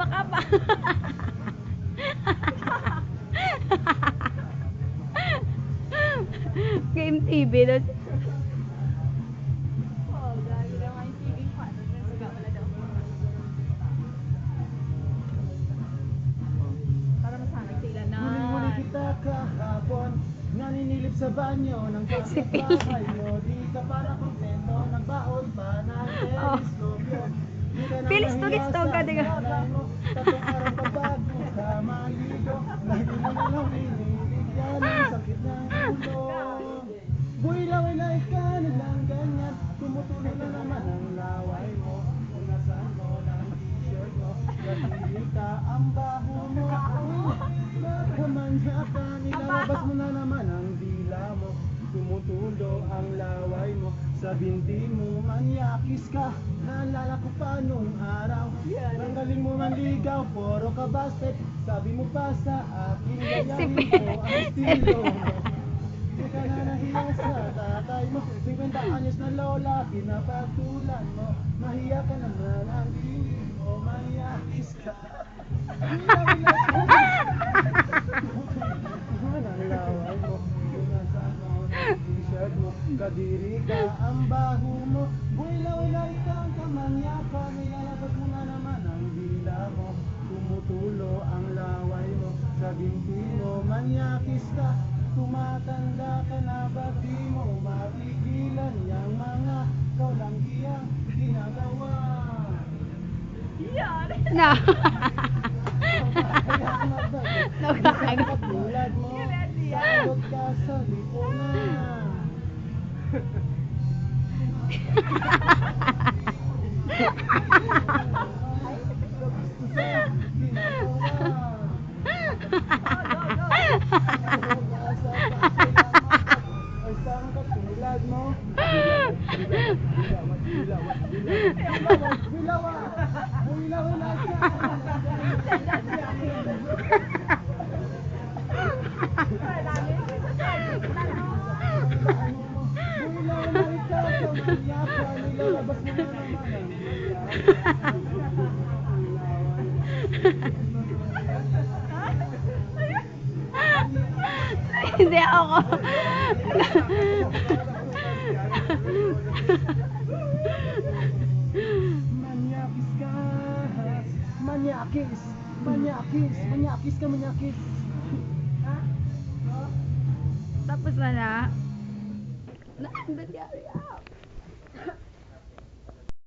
baka ba? Game TV doon. Oh, grabe naman yung TV pa. Wala daw. Para masanay sila na. Huli-huli kita kahapon, naninilip sa banyo ng Si kapitbahay mo. Di ka para kontento, nagbaon pa ng Oh. teleskopyo. Di ka na Pilis nahiya tulis to, sa ganda ka. nanay mo. Tatlong araw pa bago ka maligo. Lagi mo na lang binibigyan ang sakit ng ulo. Buwilaw-wilay ka nilang ganyan, tumutulo na naman ang laway mo. Kung nasaan mo na ang t-shirt mo, natili ka ang baho mo. Kamanya ka, nilalabas mo na naman ang dila mo. Tumutulo ang laway mo, sa binti mo manyakis ka. Naalala ko pa nung araw, ang galing mo manligaw, puro ka bastet. Sabi mo pa sa akin, gayahin ko ang estilo mo. Di ka na nahiya sa tatay mo, 50 anyos na lola, pinapatulan mo. Mahiya ka naman ang piling mo, mayakis ka. Ang laway mo, kung nasaan mo, t-shirt mo, kadiri ka ang baho mo. Buwilaw-wilay ka ang kamanya ka, nilalabas mo na naman ang dila mo. Tumutulo ang laway mo, sa binti mo manyakis ka. Tumatanda ka na ba di mo mapigilan yang mga kaulanggiyang ginagawa? Yan. No. Nakakagat. Katulad mo, sagot ka sa lipunan. Isang katulad mo. Hindi ako. Manyakis ka. Manyakis. Manyakis. Manyakis ka, manyakis. Tapos na na. Hurry up.